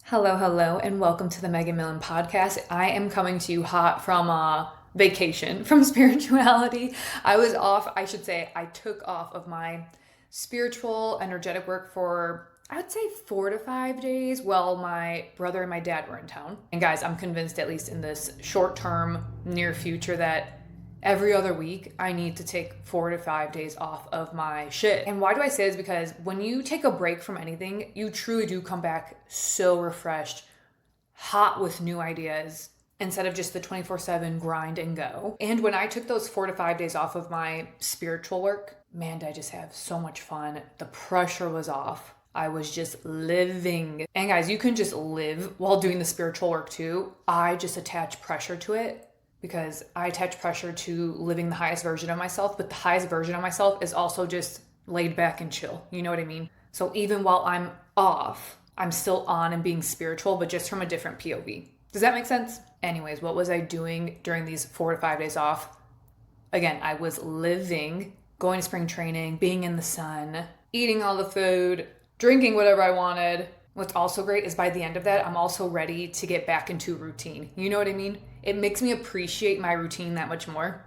Hello, and welcome to the Megan Millen podcast. I am coming to you hot from vacation, from spirituality. I took off of my spiritual, energetic work for, I would say, 4 to 5 days while my brother and my dad were in town. And guys, I'm convinced, at least in this short term, near future, that every other week, I need to take 4 to 5 days off of my shit. And why do I say this? Because when you take a break from anything, you truly do come back so refreshed, hot with new ideas, instead of just the 24/7 grind and go. And when I took those 4 to 5 days off of my spiritual work, man, did I just have so much fun. The pressure was off. I was just living. And guys, you can just live while doing the spiritual work too. I just attach pressure to it, because I attach pressure to living the highest version of myself, but the highest version of myself is also just laid back and chill. You know what I mean? So even while I'm off, I'm still on and being spiritual, but just from a different POV. Does that make sense? Anyways, what was I doing during these 4 to 5 days off? Again, I was living, going to spring training, being in the sun, eating all the food, drinking whatever I wanted. What's also great is by the end of that, I'm also ready to get back into routine. You know what I mean? It makes me appreciate my routine that much more.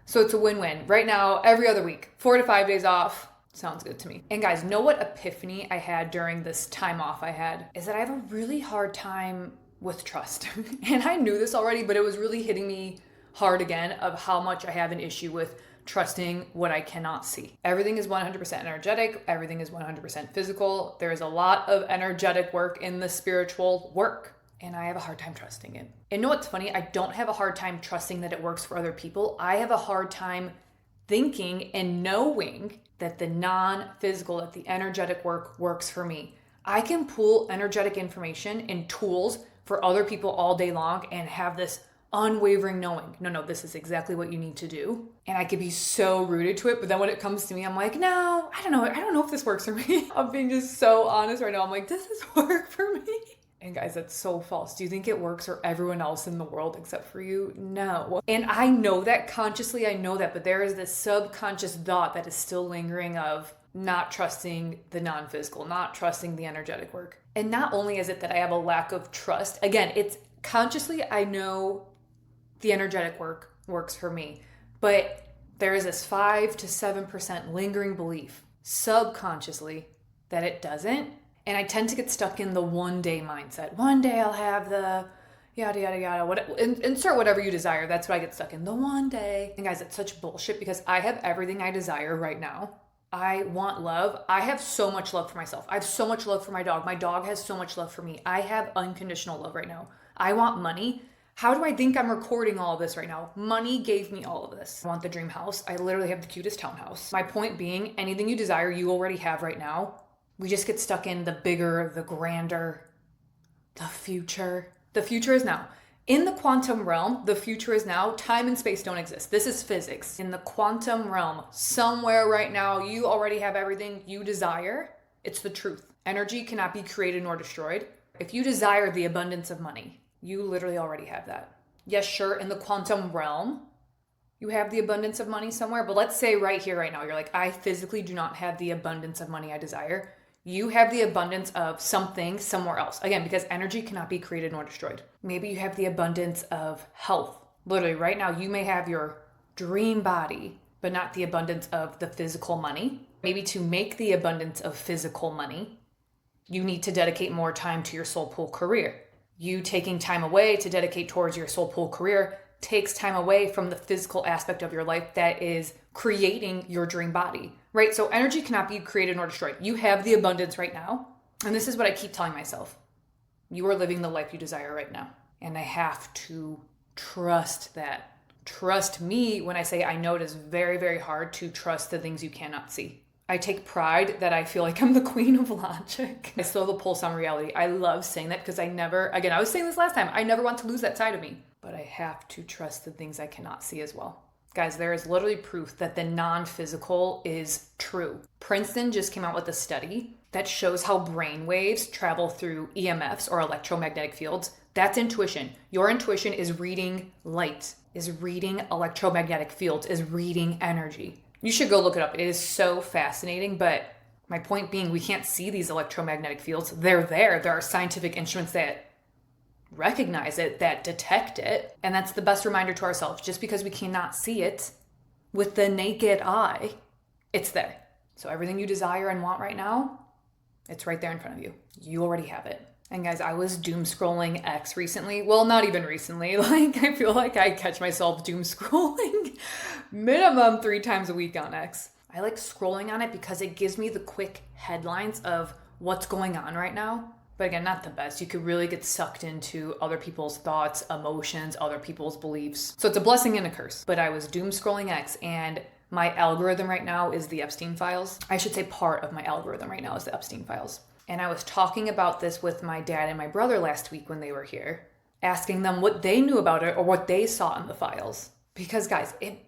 So it's a win-win. Right now, every other week, 4 to 5 days off. Sounds good to me. And guys, know what epiphany I had during this time off I had? Is that I have a really hard time with trust. And I knew this already, but it was really hitting me hard again of how much I have an issue with trusting what I cannot see. Everything is 100% energetic. Everything is 100% physical. There is a lot of energetic work in the spiritual work, and I have a hard time trusting it. And know what's funny? I don't have a hard time trusting that it works for other people. I have a hard time thinking and knowing that the non-physical, that the energetic work works for me. I can pull energetic information and tools for other people all day long and have this unwavering knowing, no, this is exactly what you need to do. And I could be so rooted to it, but then when it comes to me, I'm like, no, I don't know if this works for me. I'm being just so honest right now. I'm like, does this work for me? And guys, that's so false. Do you think it works for everyone else in the world except for you? No. And I know that consciously, but there is this subconscious thought that is still lingering of not trusting the non-physical, not trusting the energetic work. And not only is it that I have a lack of trust, again, it's consciously, I know the energetic work works for me, but there is this 5 to 7% lingering belief subconsciously that it doesn't. And I tend to get stuck in the one day mindset. One day I'll have the yada, yada, yada, insert whatever you desire. That's what I get stuck in, the one day. And guys, it's such bullshit, because I have everything I desire right now. I want love. I have so much love for myself. I have so much love for my dog. My dog has so much love for me. I have unconditional love right now. I want money. How do I think I'm recording all of this right now? Money gave me all of this. I want the dream house. I literally have the cutest townhouse. My point being, anything you desire, you already have right now. We just get stuck in the bigger, the grander, the future. The future is now. In the quantum realm, the future is now. Time and space don't exist. This is physics. In the quantum realm, somewhere right now, you already have everything you desire. It's the truth. Energy cannot be created nor destroyed. If you desire the abundance of money, you literally already have that. Yes, sure, in the quantum realm, you have the abundance of money somewhere, but let's say right here, right now, you're like, I physically do not have the abundance of money I desire. You have the abundance of something somewhere else. Again, because energy cannot be created nor destroyed. Maybe you have the abundance of health. Literally, right now, you may have your dream body, but not the abundance of the physical money. Maybe to make the abundance of physical money, you need to dedicate more time to your soul pool career. You taking time away to dedicate towards your soul pool career takes time away from the physical aspect of your life that is creating your dream body, right? So energy cannot be created nor destroyed. You have the abundance right now. And this is what I keep telling myself. You are living the life you desire right now. And I have to trust that. Trust me when I say I know it is very, very hard to trust the things you cannot see. I take pride that I feel like I'm the queen of logic. I still have the pulse on reality. I love saying that because I was saying this last time, I never want to lose that side of me. But I have to trust the things I cannot see as well. Guys, there is literally proof that the non-physical is true. Princeton just came out with a study that shows how brain waves travel through EMFs or electromagnetic fields. That's intuition. Your intuition is reading light, is reading electromagnetic fields, is reading energy. You should go look it up. It is so fascinating, but My point being, we can't see these electromagnetic fields. They're there. There are scientific instruments that recognize it, that detect it. And that's the best reminder to ourselves. Just because we cannot see it with the naked eye, it's there. So everything you desire and want right now, it's right there in front of you. You already have it. And guys, I was doom scrolling X recently. Well, not even recently. Like, I feel like I catch myself doom scrolling minimum 3 times a week on X. I like scrolling on it because it gives me the quick headlines of what's going on right now. But again, not the best. You could really get sucked into other people's thoughts, emotions, other people's beliefs. So it's a blessing and a curse. But I was doom scrolling X, and my algorithm right now is the Epstein files. I should say part of my algorithm right now is the Epstein files. And I was talking about this with my dad and my brother last week when they were here, asking them what they knew about it or what they saw in the files. Because guys, it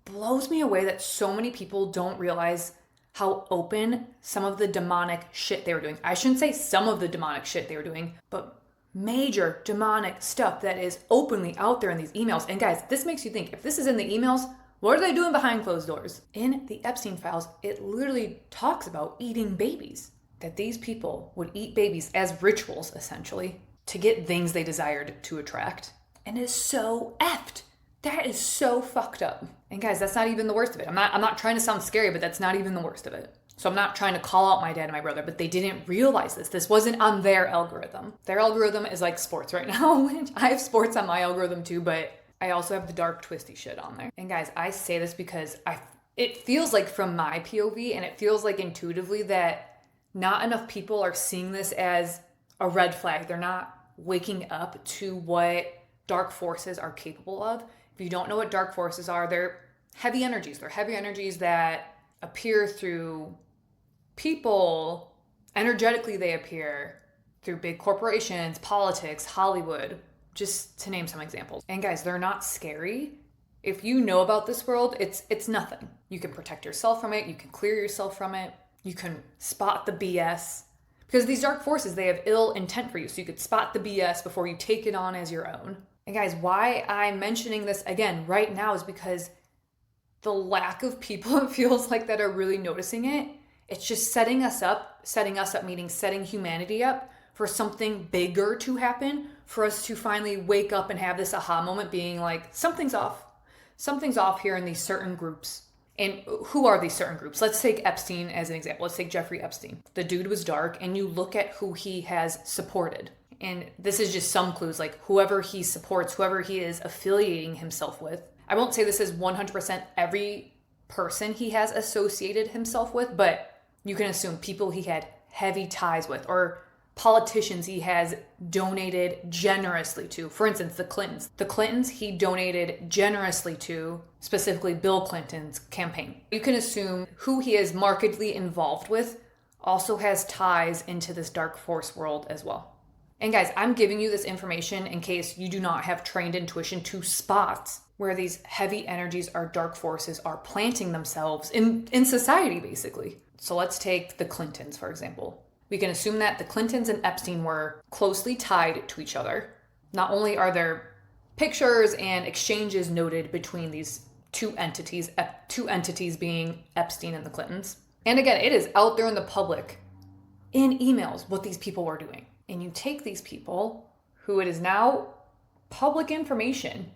blows me away that so many people don't realize how open some of the demonic shit they were doing. I shouldn't say some of the demonic shit they were doing, but major demonic stuff that is openly out there in these emails. And guys, this makes you think, if this is in the emails, what are they doing behind closed doors? In the Epstein files, it literally talks about eating babies. That these people would eat babies as rituals, essentially, to get things they desired to attract. And it is so effed. That is so fucked up. And guys, that's not even the worst of it. I'm not trying to sound scary, but that's not even the worst of it. So I'm not trying to call out my dad and my brother, but they didn't realize this. This wasn't on their algorithm. Their algorithm is like sports right now. I have sports on my algorithm too, but I also have the dark, twisty shit on there. And guys, I say this because it feels like from my POV, and it feels like intuitively that not enough people are seeing this as a red flag. They're not waking up to what dark forces are capable of. If you don't know what dark forces are, they're heavy energies. They're heavy energies that appear through people. Energetically, they appear through big corporations, politics, Hollywood, just to name some examples. And guys, they're not scary. If you know about this world, it's nothing. You can protect yourself from it. You can clear yourself from it. You can spot the BS. Because these dark forces, they have ill intent for you. So you could spot the BS before you take it on as your own. And guys, why I'm mentioning this again right now is because the lack of people, it feels like, that are really noticing it. It's just setting us up meaning setting humanity up for something bigger to happen, for us to finally wake up and have this aha moment being like, something's off. Something's off here in these certain groups. And who are these certain groups? Let's take Epstein as an example. Let's take Jeffrey Epstein. The dude was dark, and you look at who he has supported. And this is just some clues, like whoever he supports, whoever he is affiliating himself with. I won't say this is 100% every person he has associated himself with, but you can assume people he had heavy ties with, or politicians he has donated generously to. For instance, the Clintons. The Clintons he donated generously to, specifically Bill Clinton's campaign. You can assume who he is markedly involved with also has ties into this dark force world as well. And guys, I'm giving you this information in case you do not have trained intuition to spot where these heavy energies or dark forces are planting themselves in society, basically. So let's take the Clintons, for example. We can assume that the Clintons and Epstein were closely tied to each other. Not only are there pictures and exchanges noted between these two entities being Epstein and the Clintons. And again, it is out there in the public, in emails, what these people were doing. And you take these people, who it is now public information,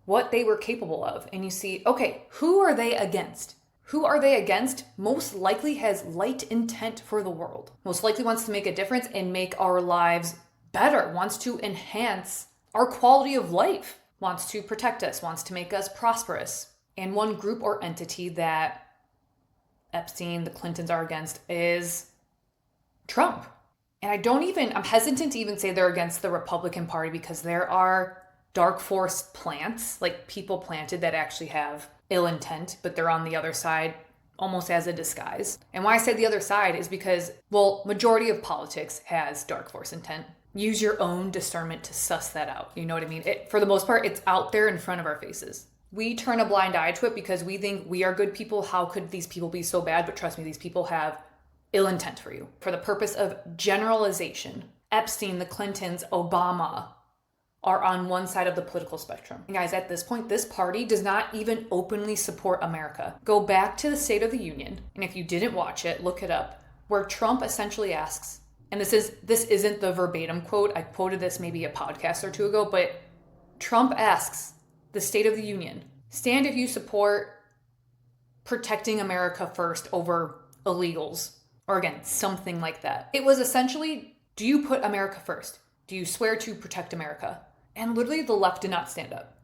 what they were capable of, and you see, okay, who are they against? Who are they against? Most likely has light intent for the world. Most likely wants to make a difference and make our lives better, wants to enhance our quality of life, wants to protect us, wants to make us prosperous. And one group or entity that Epstein, the Clintons are against is Trump. And I'm hesitant to even say they're against the Republican Party, because there are dark force plants, like people planted, that actually have ill intent, but they're on the other side almost as a disguise. And why I say the other side is because, well, majority of politics has dark force intent. Use your own discernment to suss that out. You know what I mean? For the most part, it's out there in front of our faces. We turn a blind eye to it because we think we are good people. How could these people be so bad? But trust me, these people have ill intent for you. For the purpose of generalization, Epstein, the Clintons, Obama are on one side of the political spectrum. And guys, at this point, this party does not even openly support America. Go back to the State of the Union, and if you didn't watch it, look it up. where Trump essentially asks, and this isn't the verbatim quote, I quoted this maybe a podcast or two ago, but Trump asks the State of the Union, stand if you support protecting America first over illegals, or again, something like that. It was essentially, do you put America first? Do you swear to protect America? And literally the left did not stand up.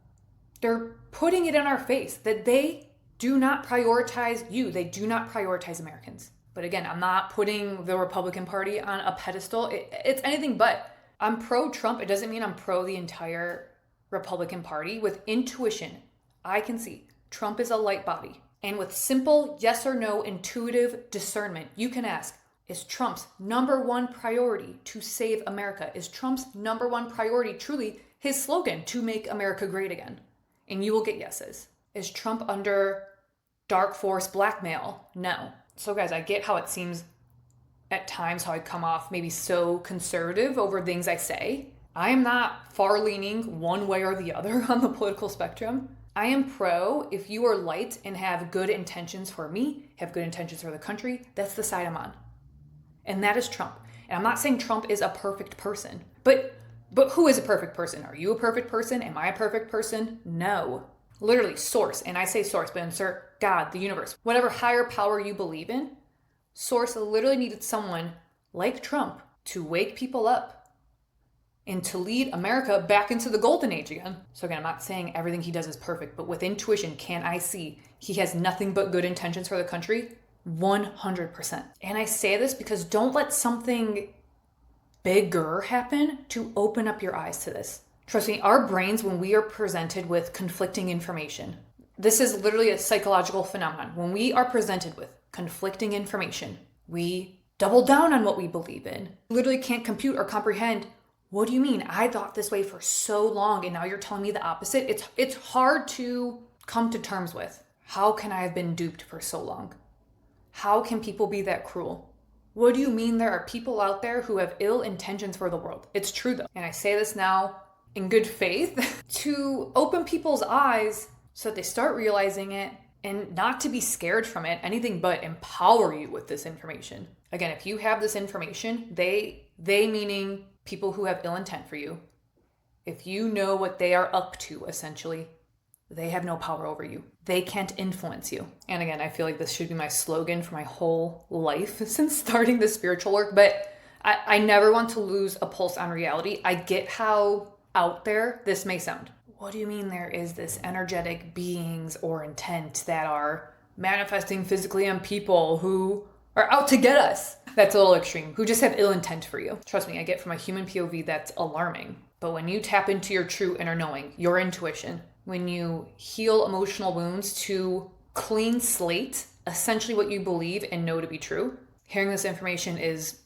They're putting it in our face that they do not prioritize you. They do not prioritize Americans. But again, I'm not putting the Republican Party on a pedestal. It's anything but. I'm pro-Trump. It doesn't mean I'm pro the entire Republican Party. With intuition, I can see Trump is a light body. And with simple yes or no intuitive discernment, you can ask, is Trump's number one priority to save America? Is Trump's number one priority truly his slogan, to make America great again? And you will get yeses. Is Trump under dark force blackmail? No. So guys, I get how it seems at times how I come off maybe so conservative over things I say. I am not far leaning one way or the other on the political spectrum. I am pro if you are light and have good intentions for me, have good intentions for the country, that's the side I'm on. And that is Trump. And I'm not saying Trump is a perfect person, but who is a perfect person? Are you a perfect person? Am I a perfect person? No. Literally source, and I say source, but insert God, the universe, whatever higher power you believe in, source literally needed someone like Trump to wake people up and to lead America back into the golden age again. So again, I'm not saying everything he does is perfect, but with intuition, can I see he has nothing but good intentions for the country? 100%. And I say this because don't let something bigger happen to open up your eyes to this. Trust me, our brains, when we are presented with conflicting information, this is literally a psychological phenomenon. When we are presented with conflicting information, we double down on what we believe in. Literally can't compute or comprehend. What do you mean? I thought this way for so long and now you're telling me the opposite? It's hard to come to terms with. How can I have been duped for so long? How can people be that cruel? What do you mean there are people out there who have ill intentions for the world? It's true though. And I say this now in good faith to open people's eyes so that they start realizing it and not to be scared from it, anything but empower you with this information. Again, if you have this information, they meaning people who have ill intent for you, if you know what they are up to, essentially, they have no power over you. They can't influence you. And again, I feel like this should be my slogan for my whole life since starting this spiritual work, but I never want to lose a pulse on reality. I get how out there this may sound. What do you mean there is this energetic beings or intent that are manifesting physically on people who are out to get us? That's a little extreme, who just have ill intent for you. Trust me, I get from a human POV that's alarming. But when you tap into your true inner knowing, your intuition, when you heal emotional wounds to clean slate, essentially what you believe and know to be true, hearing this information is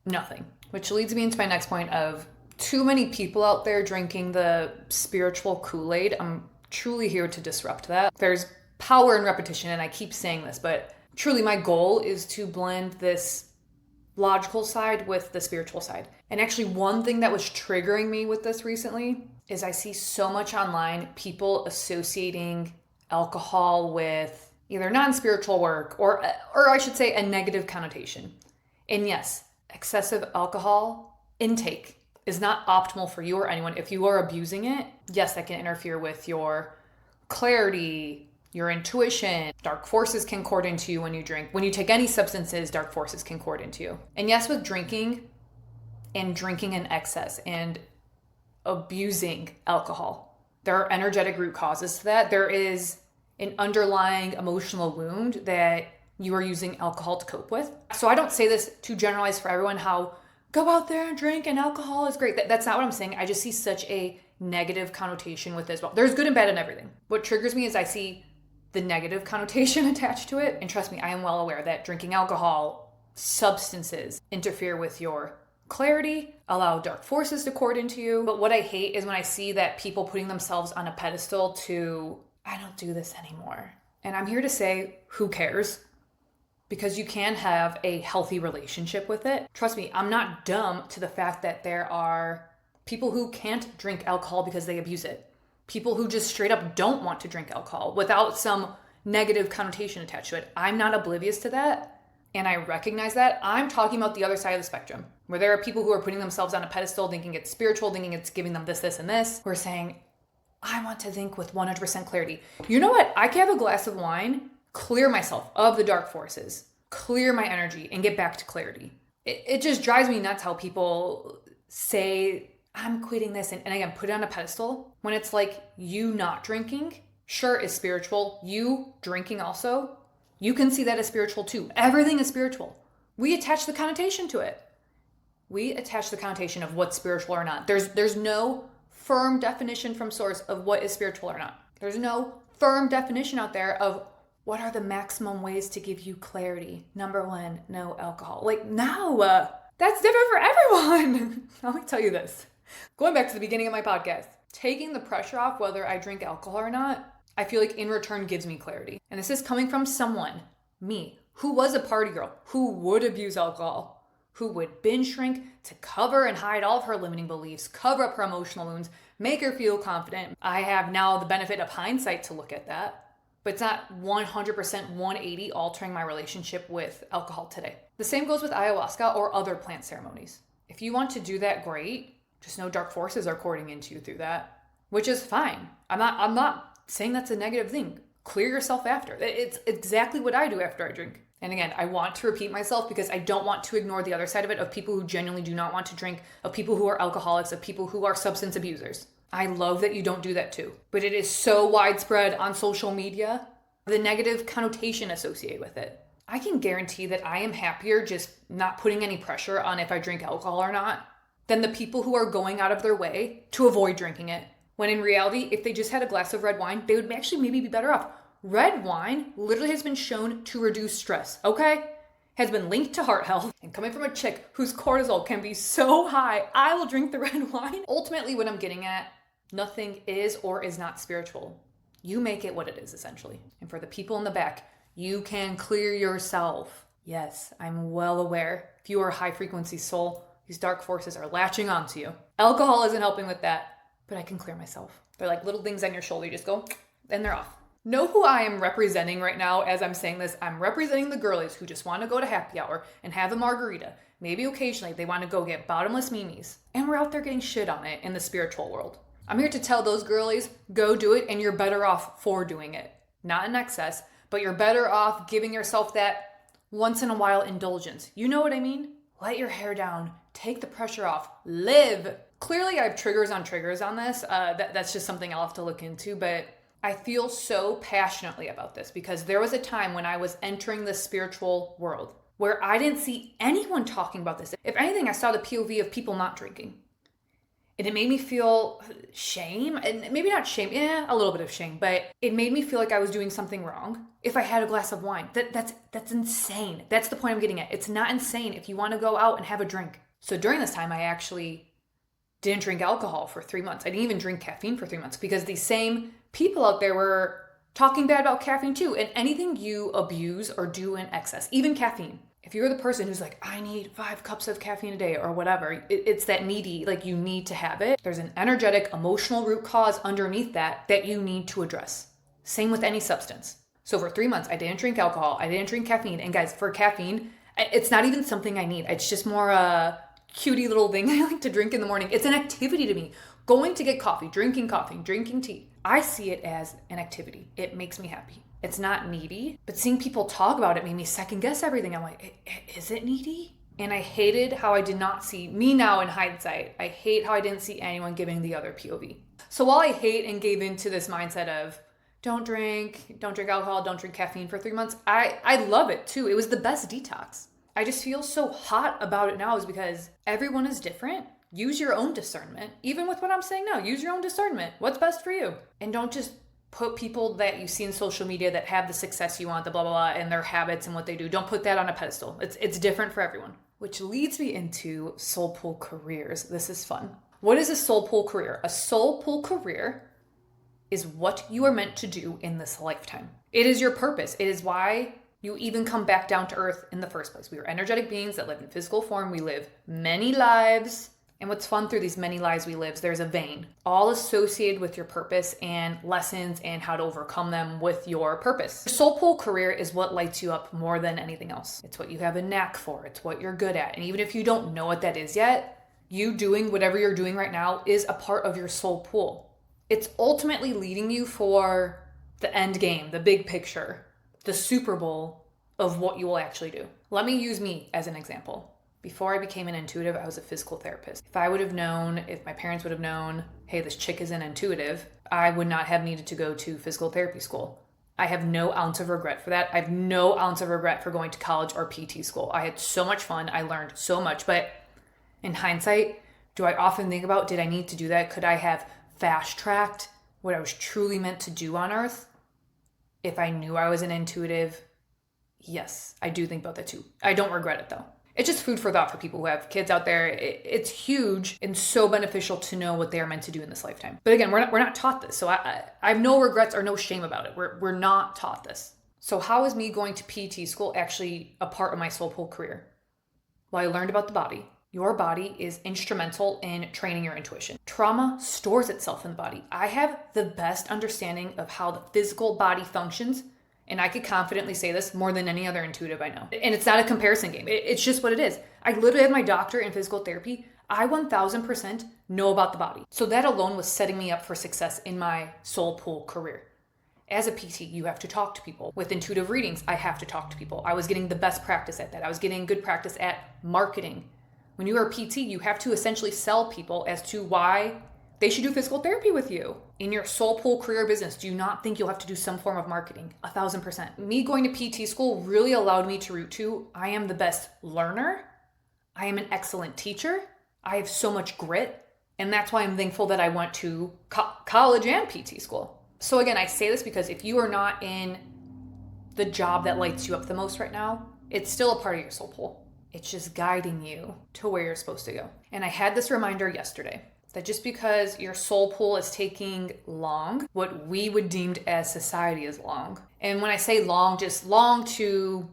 nothing. Which leads me into my next point of too many people out there drinking the spiritual Kool-Aid. I'm truly here to disrupt that. There's power in repetition, and I keep saying this, but truly my goal is to blend this logical side with the spiritual side. And actually one thing that was triggering me with this recently is I see so much online people associating alcohol with either non-spiritual work or I should say a negative connotation. And yes, excessive alcohol intake is not optimal for you or anyone. If you are abusing it, yes, that can interfere with your clarity, your intuition. Dark forces can cord into you when you drink. When you take any substances, dark forces can cord into you. And yes, with drinking in excess and abusing alcohol, there are energetic root causes to that. There is an underlying emotional wound that you are using alcohol to cope with. So I don't say this to generalize for everyone how go out there and drink and alcohol is great. That's not what I'm saying. I just see such a negative connotation with this. Well, there's good and bad in everything. What triggers me is I see the negative connotation attached to it. And trust me, I am well aware that drinking alcohol, substances interfere with your clarity, allow dark forces to cord into you. But what I hate is when I see that people putting themselves on a pedestal to, I don't do this anymore. And I'm here to say, who cares? Because you can have a healthy relationship with it. Trust me, I'm not dumb to the fact that there are people who can't drink alcohol because they abuse it. People who just straight up don't want to drink alcohol without some negative connotation attached to it. I'm not oblivious to that. and I recognize that, I'm talking about the other side of the spectrum, where there are people who are putting themselves on a pedestal, thinking it's spiritual, thinking it's giving them this, this, and this, who are saying, I want to think with 100% clarity. You know what? I can have a glass of wine, clear myself of the dark forces, clear my energy, and get back to clarity. It just drives me nuts how people say, I'm quitting this, and again, put it on a pedestal, when it's like, you not drinking, sure, is spiritual. You drinking also, you can see that as spiritual too. Everything is spiritual. We attach the connotation to it. We attach the connotation of what's spiritual or not. There's no firm definition from source of what is spiritual or not. There's no firm definition out there of what are the maximum ways to give you clarity. Number one, no alcohol. Like, no, that's different for everyone. Let me tell you this. Going back to the beginning of my podcast, taking the pressure off whether I drink alcohol or not, I feel like in return gives me clarity. And this is coming from someone, me, who was a party girl, who would abuse alcohol, who would binge drink to cover and hide all of her limiting beliefs, cover up her emotional wounds, make her feel confident. I have now the benefit of hindsight to look at that, but it's not 100% 180 altering my relationship with alcohol today. The same goes with ayahuasca or other plant ceremonies. If you want to do that, great. Just no dark forces are courting into you through that, which is fine. I'm not saying that's a negative thing. Clear yourself after. It's exactly what I do after I drink. And again, I want to repeat myself because I don't want to ignore the other side of it, of people who genuinely do not want to drink, of people who are alcoholics, of people who are substance abusers. I love that you don't do that too. But it is so widespread on social media, the negative connotation associated with it. I can guarantee that I am happier just not putting any pressure on if I drink alcohol or not than the people who are going out of their way to avoid drinking it. When in reality, if they just had a glass of red wine, they would actually maybe be better off. Red wine literally has been shown to reduce stress, okay? Has been linked to heart health. And coming from a chick whose cortisol can be so high, I will drink the red wine. Ultimately, what I'm getting at, nothing is or is not spiritual. You make it what it is, essentially. And for the people in the back, you can clear yourself. Yes, I'm well aware. If you are a high frequency soul, these dark forces are latching onto you. Alcohol isn't helping with that. But I can clear myself. They're like little things on your shoulder. You just go, and they're off. Know who I am representing right now as I'm saying this. I'm representing the girlies who just want to go to happy hour and have a margarita. Maybe occasionally they want to go get bottomless mimis. And we're out there getting shit on it in the spiritual world. I'm here to tell those girlies, go do it, and you're better off for doing it. Not in excess, but you're better off giving yourself that once in a while indulgence. You know what I mean? Let your hair down. Take the pressure off. Live. Clearly, I have triggers on this. That's just something I'll have to look into, but I feel so passionately about this because there was a time when I was entering the spiritual world where I didn't see anyone talking about this. If anything, I saw the POV of people not drinking. And it made me feel shame, and maybe not shame, a little bit of shame, but it made me feel like I was doing something wrong if I had a glass of wine. That's insane. That's the point I'm getting at. It's not insane if you want to go out and have a drink. So during this time, I actually didn't drink alcohol for 3 months. I didn't even drink caffeine for 3 months because these same people out there were talking bad about caffeine too. And anything you abuse or do in excess, even caffeine. If you're the person who's like, I need 5 cups of caffeine a day or whatever, it's that needy, like you need to have it. There's an energetic, emotional root cause underneath that you need to address. Same with any substance. So for 3 months, I didn't drink alcohol. I didn't drink caffeine. And guys, for caffeine, it's not even something I need. It's just more a cutie little thing I like to drink in the morning. It's an activity to me. Going to get coffee, drinking tea. I see it as an activity. It makes me happy. It's not needy, but seeing people talk about it made me second guess everything. I'm like, is it needy? And I hated how I did not see me now in hindsight. I hate how I didn't see anyone giving the other POV. So while I hate and gave into this mindset of don't drink alcohol, don't drink caffeine for 3 months, I love it too. It was the best detox. I just feel so hot about it now is because everyone is different. Use your own discernment. Even with what I'm saying now, use your own discernment. What's best for you? And don't just put people that you see in social media that have the success you want, the blah, blah, blah, and their habits and what they do. Don't put that on a pedestal. It's different for everyone. Which leads me into soul pool careers. This is fun. What is a soul pool career? A soul pool career is what you are meant to do in this lifetime. It is your purpose. It is why you even come back down to earth in the first place. We are energetic beings that live in physical form. We live many lives. And what's fun through these many lives we live, there's a vein, all associated with your purpose and lessons and how to overcome them with your purpose. Your soul pull career is what lights you up more than anything else. It's what you have a knack for. It's what you're good at. And even if you don't know what that is yet, you doing whatever you're doing right now is a part of your soul pull. It's ultimately leading you for the end game, the big picture, the Super Bowl of what you will actually do. Let me use me as an example. Before I became an intuitive, I was a physical therapist. If I would have known, if my parents would have known, hey, this chick is an intuitive, I would not have needed to go to physical therapy school. I have no ounce of regret for that. I have no ounce of regret for going to college or PT school. I had so much fun. I learned so much. But in hindsight, do I often think about, did I need to do that? Could I have fast-tracked what I was truly meant to do on earth if I knew I was an intuitive? Yes, I do think about that too. I don't regret it though. It's just food for thought for people who have kids out there. It's huge and so beneficial to know what they're meant to do in this lifetime. But again, we're not taught this. So I have no regrets or no shame about it. We're not taught this. So how is me going to PT school actually a part of my soul pull career? Well, I learned about the body. Your body is instrumental in training your intuition. Trauma stores itself in the body. I have the best understanding of how the physical body functions, and I could confidently say this more than any other intuitive I know. And it's not a comparison game. It's just what it is. I literally have my doctor in physical therapy. I 1000% know about the body. So that alone was setting me up for success in my soul pull career. As a PT, you have to talk to people. With intuitive readings, I have to talk to people. I was getting the best practice at that. I was getting good practice at marketing. When you are a PT, you have to essentially sell people as to why they should do physical therapy with you. In your soul pull career business, do you not think you'll have to do some form of marketing? 1000%. Me going to PT school really allowed me to root to, I am the best learner. I am an excellent teacher. I have so much grit. And that's why I'm thankful that I went to college and PT school. So again, I say this because if you are not in the job that lights you up the most right now, it's still a part of your soul pull. It's just guiding you to where you're supposed to go. And I had this reminder yesterday that just because your soul pull is taking long, what we would deem as society is long. And when I say long, just long to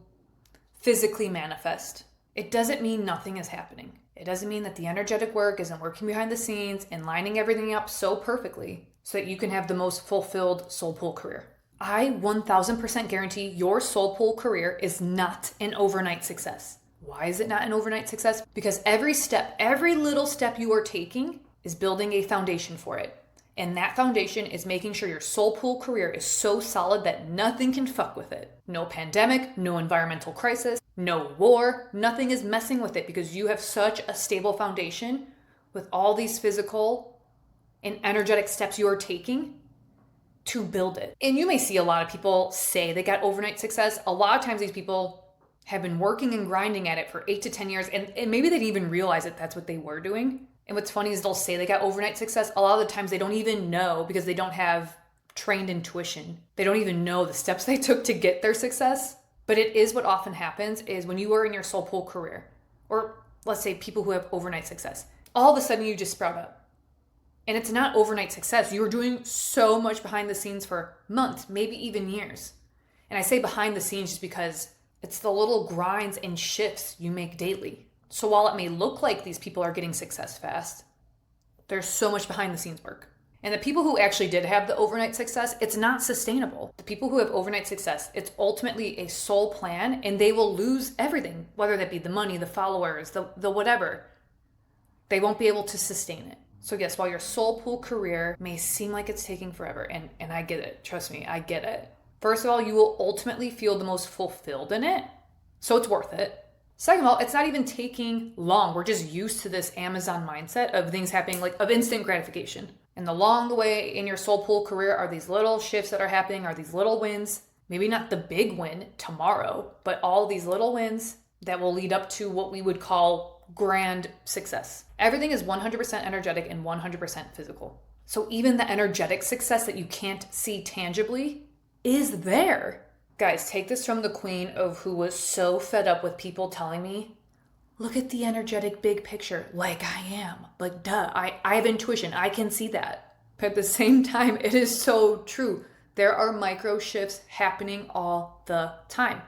physically manifest, it doesn't mean nothing is happening. It doesn't mean that the energetic work isn't working behind the scenes and lining everything up so perfectly so that you can have the most fulfilled soul pull career. I 1000% guarantee your soul pull career is not an overnight success. Why is it not an overnight success? Because every step, every little step you are taking is building a foundation for it. And that foundation is making sure your soul pull career is so solid that nothing can fuck with it. No pandemic, no environmental crisis, no war, nothing is messing with it because you have such a stable foundation with all these physical and energetic steps you are taking to build it. And you may see a lot of people say they got overnight success. A lot of times these people have been working and grinding at it for 8 to 10 years and maybe they didn't even realize that that's what they were doing. And what's funny is they'll say they got overnight success. A lot of the times they don't even know because they don't have trained intuition. They don't even know the steps they took to get their success. But it is what often happens is when you are in your soul pull career, or let's say people who have overnight success, all of a sudden you just sprout up. And it's not overnight success. You were doing so much behind the scenes for months, maybe even years. And I say behind the scenes just because it's the little grinds and shifts you make daily. So while it may look like these people are getting success fast, there's so much behind the scenes work. And the people who actually did have the overnight success, it's not sustainable. The people who have overnight success, it's ultimately a soul plan and they will lose everything, whether that be the money, the followers, the whatever. They won't be able to sustain it. So yes, while your soul pull career may seem like it's taking forever, and I get it, trust me, I get it. First of all, you will ultimately feel the most fulfilled in it, so it's worth it. Second of all, it's not even taking long. We're just used to this Amazon mindset of things happening, like of instant gratification. And along the way in your soul pull career are these little shifts that are happening, are these little wins. Maybe not the big win tomorrow, but all these little wins that will lead up to what we would call grand success. Everything is 100% energetic and 100% physical. So even the energetic success that you can't see tangibly is there. Guys, take this from the queen of who was so fed up with people telling me, look at the energetic big picture, like I am. Like, duh, I have intuition. I can see that. But at the same time, it is so true. There are micro shifts happening all the time,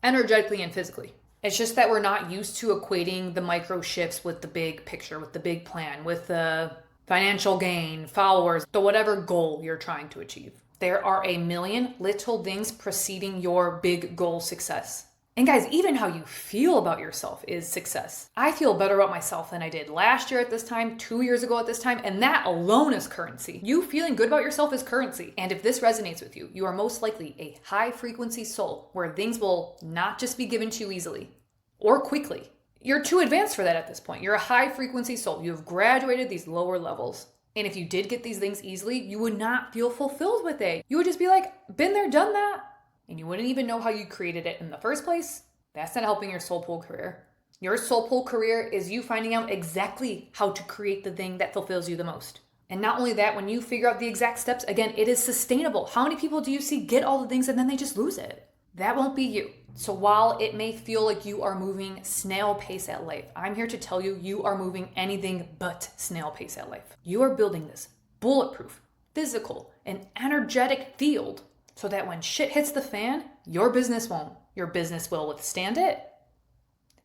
energetically and physically. It's just that we're not used to equating the micro shifts with the big picture, with the big plan, with the financial gain, followers, the whatever goal you're trying to achieve. There are a million little things preceding your big goal success. And guys, even how you feel about yourself is success. I feel better about myself than I did last year at this time, 2 years ago at this time, and that alone is currency. You feeling good about yourself is currency. And if this resonates with you, you are most likely a high frequency soul where things will not just be given to you easily or quickly. You're too advanced for that at this point. You're a high frequency soul. You have graduated these lower levels. And if you did get these things easily, you would not feel fulfilled with it. You would just be like, been there, done that. And you wouldn't even know how you created it in the first place. That's not helping your soul pool career. Your soul pool career is you finding out exactly how to create the thing that fulfills you the most. And not only that, when you figure out the exact steps, again, it is sustainable. How many people do you see get all the things and then they just lose it? That won't be you. So while it may feel like you are moving snail pace at life, I'm here to tell you, you are moving anything but snail pace at life. You are building this bulletproof, physical, and energetic field so that when shit hits the fan, your business won't. Your business will withstand it.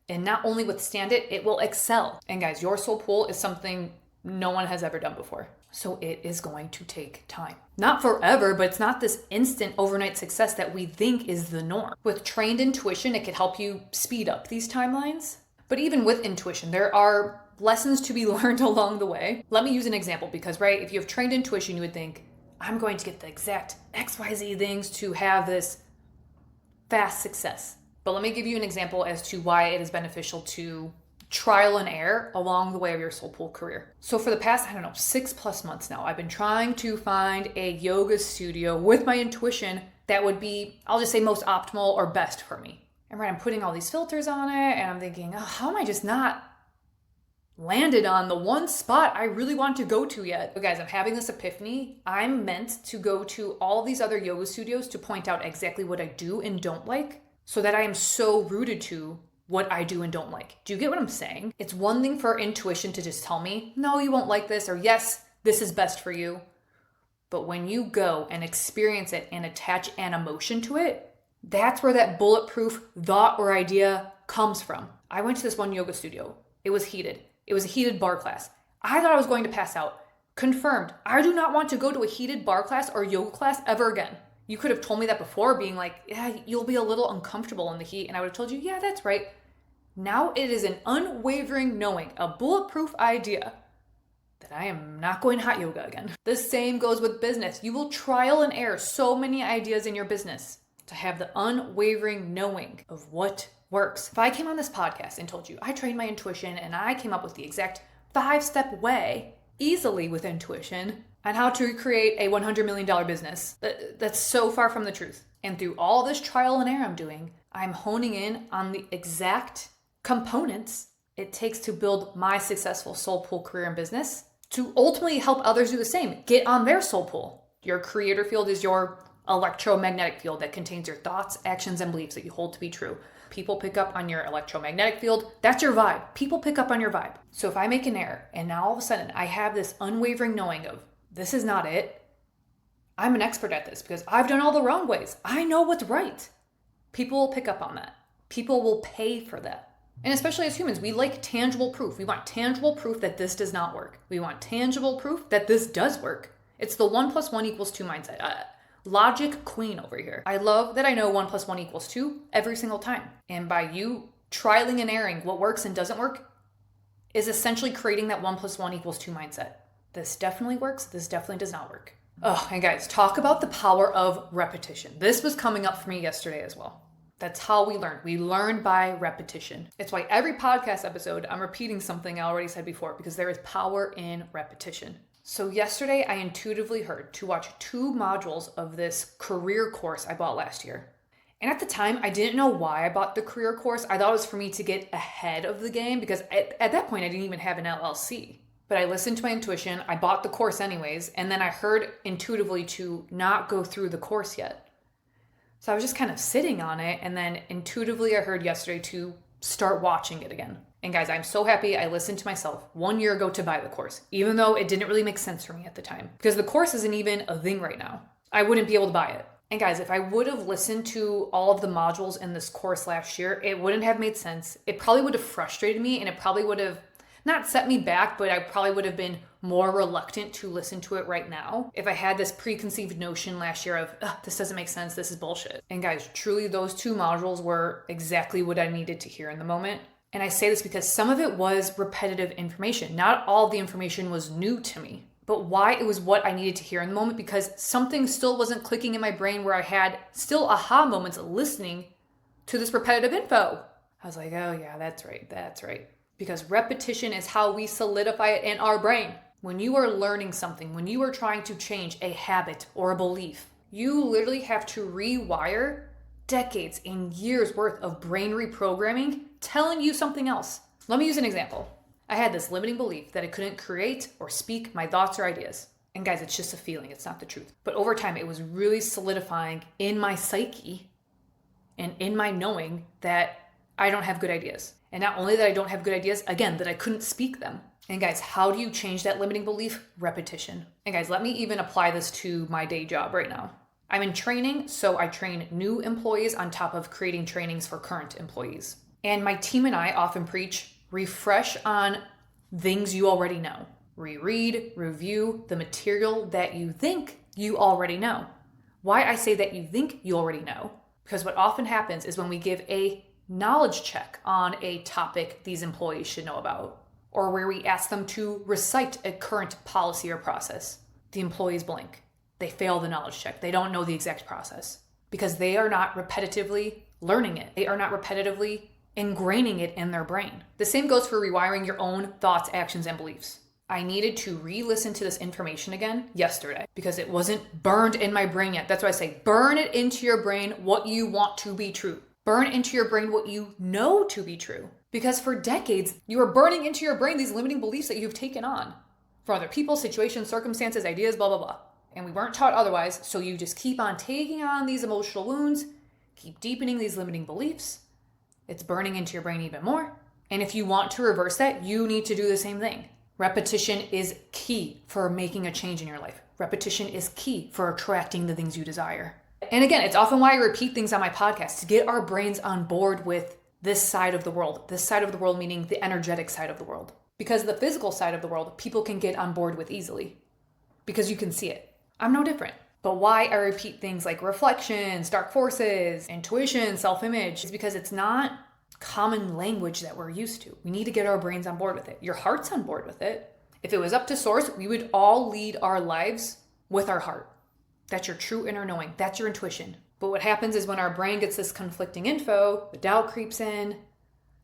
And not only withstand it, it will excel. And guys, your soul pool is something no one has ever done before. So it is going to take time. Not forever, but it's not this instant overnight success that we think is the norm. With trained intuition, it could help you speed up these timelines. But even with intuition, there are lessons to be learned along the way. Let me use an example because, right, if you have trained intuition, you would think, I'm going to get the exact XYZ things to have this fast success. But let me give you an example as to why it is beneficial to trial and error along the way of your soul pool career. So for the past, 6+ months now, I've been trying to find a yoga studio with my intuition that would be, I'll just say, most optimal or best for me. And right, I'm putting all these filters on it and I'm thinking, how am I just not landed on the one spot I really want to go to yet? But guys, I'm having this epiphany. I'm meant to go to all these other yoga studios to point out exactly what I do and don't like so that I am so rooted to what I do and don't like. Do you get what I'm saying? It's one thing for intuition to just tell me, no, you won't like this, or yes, this is best for you. But when you go and experience it and attach an emotion to it, that's where that bulletproof thought or idea comes from. I went to this one yoga studio. It was heated. It was a heated bar class. I thought I was going to pass out. Confirmed. I do not want to go to a heated bar class or yoga class ever again. You could have told me that before, being like, yeah, you'll be a little uncomfortable in the heat. And I would have told you, yeah, that's right. Now it is an unwavering knowing, a bulletproof idea that I am not going hot yoga again. The same goes with business. You will trial and error so many ideas in your business to have the unwavering knowing of what works. If I came on this podcast and told you I trained my intuition and I came up with the exact 5-step way, easily with intuition, on how to create a $100 million business, that's so far from the truth. And through all this trial and error I'm doing, I'm honing in on the exact components it takes to build my successful soul pool career and business to ultimately help others do the same. Get on their soul pool. Your creator field is your electromagnetic field that contains your thoughts, actions, and beliefs that you hold to be true. People pick up on your electromagnetic field. That's your vibe. People pick up on your vibe. So if I make an error and now all of a sudden I have this unwavering knowing of this is not it, I'm an expert at this because I've done all the wrong ways. I know what's right. People will pick up on that. People will pay for that. And especially as humans, we like tangible proof. We want tangible proof that this does not work. We want tangible proof that this does work. It's the 1 + 1 = 2 mindset. Logic queen over here. I love that I know 1 + 1 = 2 every single time. And by you trialing and erroring what works and doesn't work is essentially creating that 1 + 1 = 2 mindset. This definitely works. This definitely does not work. Oh, and guys, talk about the power of repetition. This was coming up for me yesterday as well. That's how we learn. We learn by repetition. It's why every podcast episode, I'm repeating something I already said before because there is power in repetition. So yesterday, I intuitively heard to watch 2 modules of this career course I bought last year. And at the time, I didn't know why I bought the career course. I thought it was for me to get ahead of the game because at that point, I didn't even have an LLC. But I listened to my intuition. I bought the course anyways. And then I heard intuitively to not go through the course yet. So I was just kind of sitting on it. And then intuitively, I heard yesterday to start watching it again. And guys, I'm so happy I listened to myself 1 year ago to buy the course, even though it didn't really make sense for me at the time. Because the course isn't even a thing right now. I wouldn't be able to buy it. And guys, if I would have listened to all of the modules in this course last year, it wouldn't have made sense. It probably would have frustrated me, and it probably would have not set me back, but I probably would have been more reluctant to listen to it right now if I had this preconceived notion last year of, this doesn't make sense, this is bullshit. And guys, truly those 2 modules were exactly what I needed to hear in the moment. And I say this because some of it was repetitive information. Not all of the information was new to me, but why it was what I needed to hear in the moment, because something still wasn't clicking in my brain where I had still aha moments listening to this repetitive info. I was like, oh yeah, that's right. Because repetition is how we solidify it in our brain. When you are learning something, when you are trying to change a habit or a belief, you literally have to rewire decades and years worth of brain reprogramming telling you something else. Let me use an example. I had this limiting belief that I couldn't create or speak my thoughts or ideas. And guys, it's just a feeling, it's not the truth. But over time, it was really solidifying in my psyche and in my knowing that I don't have good ideas. And not only that I don't have good ideas, again, that I couldn't speak them. And guys, how do you change that limiting belief? Repetition. And guys, let me even apply this to my day job right now. I'm in training, so I train new employees on top of creating trainings for current employees. And my team and I often preach, refresh on things you already know. Reread, review the material that you think you already know. Why I say that you think you already know? Because what often happens is when we give a knowledge check on a topic these employees should know about, or where we ask them to recite a current policy or process, the employees blank. They fail the knowledge check. They don't know the exact process because they are not repetitively learning it. They are not repetitively ingraining it in their brain. The same goes for rewiring your own thoughts, actions, and beliefs. I needed to re-listen to this information again yesterday because it wasn't burned in my brain yet. That's why I say burn it into your brain what you want to be true. Burn into your brain what you know to be true. Because for decades, you are burning into your brain these limiting beliefs that you've taken on from other people, situations, circumstances, ideas, blah, blah, blah. And we weren't taught otherwise, so you just keep on taking on these emotional wounds, keep deepening these limiting beliefs. It's burning into your brain even more. And if you want to reverse that, you need to do the same thing. Repetition is key for making a change in your life. Repetition is key for attracting the things you desire. And again, it's often why I repeat things on my podcast, to get our brains on board with this side of the world. This side of the world meaning the energetic side of the world. Because the physical side of the world, people can get on board with easily. Because you can see it. I'm no different. But why I repeat things like reflections, dark forces, intuition, self-image is because it's not common language that we're used to. We need to get our brains on board with it. Your heart's on board with it. If it was up to source, we would all lead our lives with our heart. That's your true inner knowing. That's your intuition. But what happens is when our brain gets this conflicting info, the doubt creeps in.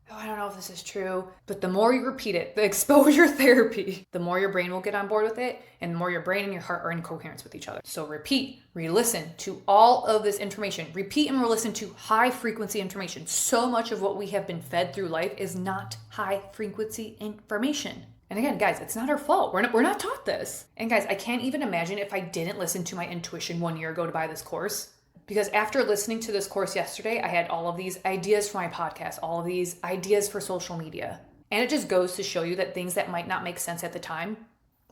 Oh, I don't know if this is true. But the more you repeat it, the exposure therapy, the more your brain will get on board with it, and the more your brain and your heart are in coherence with each other. So repeat, re-listen to all of this information. Repeat and re-listen to high frequency information. So much of what we have been fed through life is not high frequency information. And again, guys, it's not our fault. We're not taught this. And guys, I can't even imagine if I didn't listen to my intuition 1 year ago to buy this course. Because after listening to this course yesterday, I had all of these ideas for my podcast, all of these ideas for social media. And it just goes to show you that things that might not make sense at the time,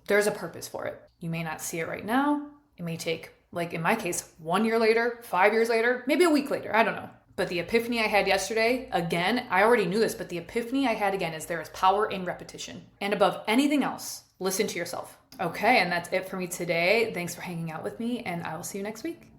there's a purpose for it. You may not see it right now. It may take, like in my case, 1 year later, 5 years later, maybe a week later. I don't know. But the epiphany I had yesterday, again, I already knew this, but the epiphany I had again is there is power in repetition. And above anything else, listen to yourself. Okay, and that's it for me today. Thanks for hanging out with me, and I will see you next week.